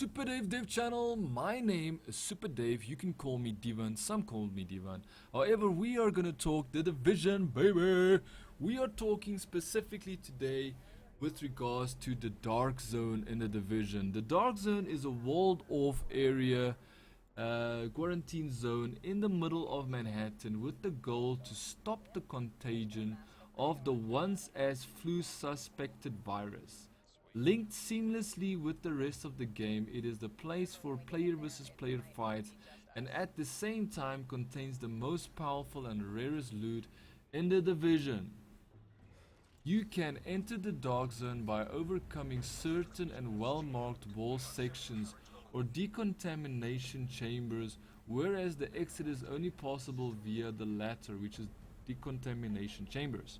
Super Dave Dev channel. My name is Super Dave. You can call me Divan, some call me Divan. However, we are gonna talk The Division, baby. We are talking specifically today with regards to the Dark Zone in The Division. The Dark Zone is a walled off area, quarantine zone in the middle of Manhattan with the goal to stop the contagion of the once as flu suspected virus. Linked seamlessly with the rest of the game, it is the place for player versus player fights and at the same time contains the most powerful and rarest loot in the division. You can enter the Dark Zone by overcoming certain and well-marked wall sections or decontamination chambers, whereas the exit is only possible via the latter, which is decontamination chambers.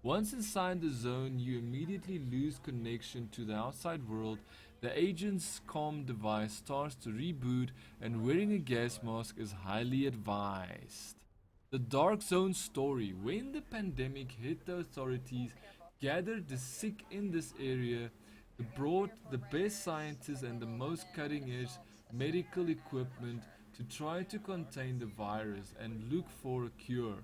Once inside the zone, you immediately lose connection to the outside world. The agent's comm device starts to reboot, and wearing a gas mask is highly advised. The Dark Zone story. When the pandemic hit, the authorities gathered the sick in this area. They brought the best scientists and the most cutting-edge medical equipment to try to contain the virus and look for a cure.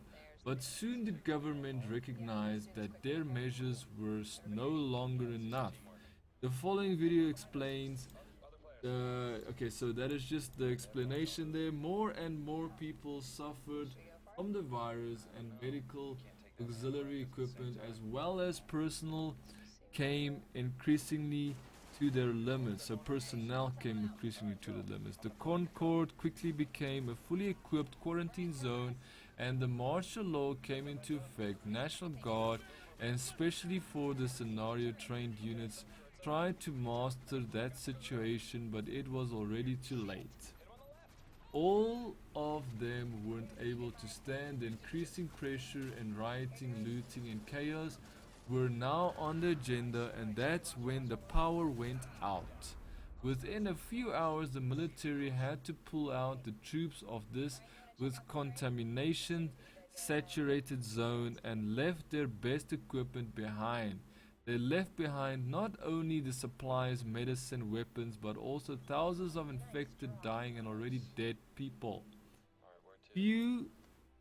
But soon the government recognized that their measures were no longer enough. The following video explains. Okay, so that is just the explanation there. More and more people suffered from the virus, and medical auxiliary equipment as well as personnel came increasingly to their limits. So personnel came increasingly to the limits. The Concord quickly became a fully equipped quarantine zone, and the martial law came into effect. National Guard and especially for the scenario trained units tried to master that situation, but it was already too late. All of them weren't able to stand the increasing pressure, and rioting, looting and chaos were now on the agenda, and that's when the power went out. Within a few hours, the military had to pull out the troops of this with contamination saturated zone and left their best equipment behind. They left behind not only the supplies, medicine, weapons, but also thousands of infected, dying and already dead people. Few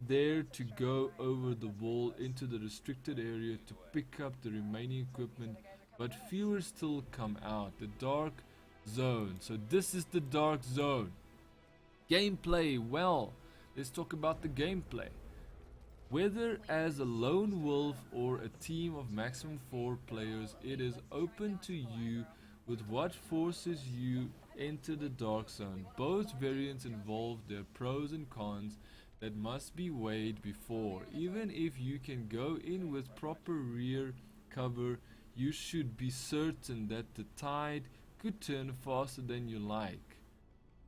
dare to go over the wall into the restricted area to pick up the remaining equipment, but fewer still come out. The Dark Zone. So this is the Dark Zone. Gameplay. Well, let's talk about the gameplay. Whether as a lone wolf or a team of maximum 4 players, it is open to you with what forces you enter the Dark Zone. Both variants involve their pros and cons that must be weighed before. Even if you can go in with proper rear cover, you should be certain that the tide could turn faster than you like.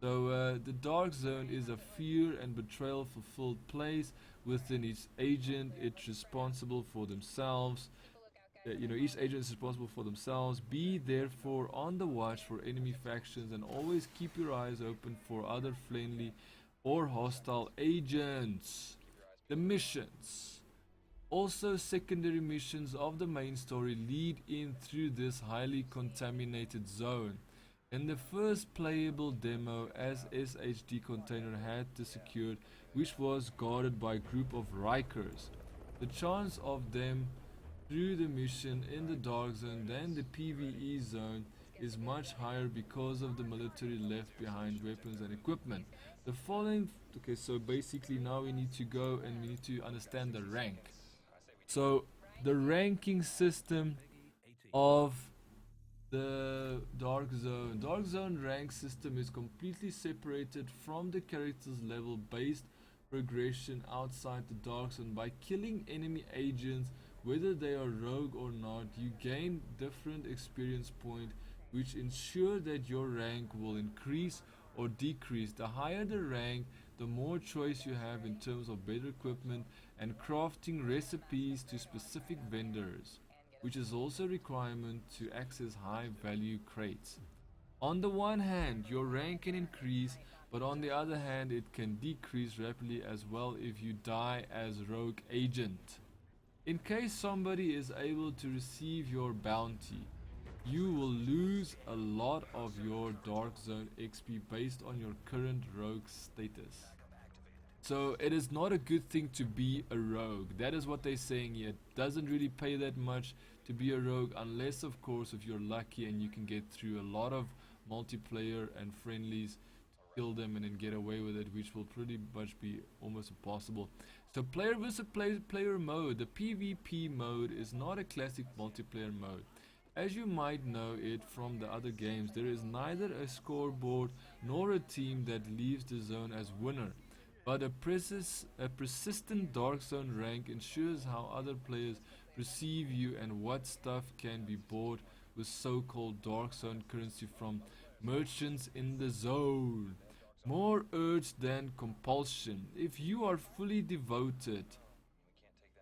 So the Dark Zone is a fear and betrayal fulfilled place. Within each agent, it's responsible for themselves. Each agent is responsible for themselves. Be therefore on the watch for enemy factions and always keep your eyes open for other friendly or hostile agents. The missions. Also, secondary missions of the main story lead in through this highly contaminated zone. In the first playable demo, as SHD container had to secured, which was guarded by a group of Rikers. The chance of them through the mission in the Dark Zone than the PvE zone is much higher because of the military left behind weapons and equipment. The following, okay, so basically now we need to go and we need to understand the rank. So the ranking system of the Dark Zone rank system is completely separated from the character's level based progression outside the Dark Zone. By killing enemy agents, whether they are rogue or not, you gain different experience points which ensure that your rank will increase or decrease. The higher the rank, the more choice you have in terms of better equipment and crafting recipes to specific vendors, which is also a requirement to access high value crates. On the one hand, your rank can increase, but on the other hand it can decrease rapidly as well if you die as rogue agent. In case somebody is able to receive your bounty, you will lose a lot of your Dark Zone XP based on your current rogue status. So it is not a good thing to be a rogue. That is what they're saying here. It doesn't really pay that much to be a rogue, unless of course if you're lucky and you can get through a lot of multiplayer and friendlies to kill them and then get away with it, which will pretty much be almost impossible. So player versus player mode. The PvP mode is not a classic multiplayer mode. As you might know it from the other games, there is neither a scoreboard nor a team that leaves the zone as winner. But a persistent Dark Zone rank ensures how other players perceive you and what stuff can be bought with so-called Dark Zone currency from merchants in the zone. More urge than compulsion. If you are fully devoted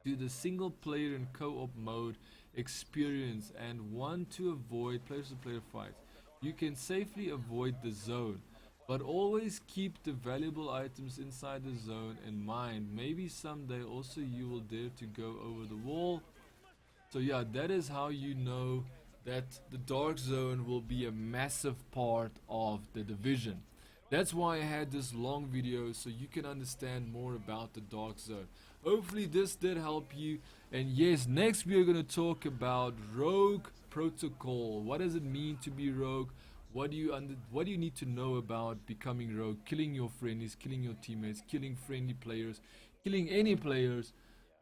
to the single player and co-op mode experience and want to avoid player-to-player fights, you can safely avoid the zone. But always keep the valuable items inside the zone in mind. Maybe someday also you will dare to go over the wall. So yeah, that is how you know that the Dark Zone will be a massive part of the Division. That's why I had this long video, so you can understand more about the Dark Zone. Hopefully this did help you. And yes, next we are going to talk about Rogue Protocol. What does it mean to be rogue? What do you need to know about becoming rogue, killing your friendlies, killing your teammates, killing friendly players, killing any players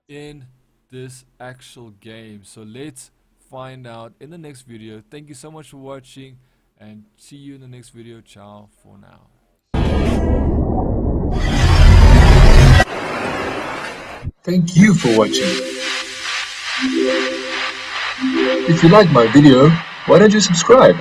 in this actual game? So let's find out in the next video. Thank you so much for watching and see you in the next video. Ciao for now. Thank you for watching. If you like my video, why don't you subscribe?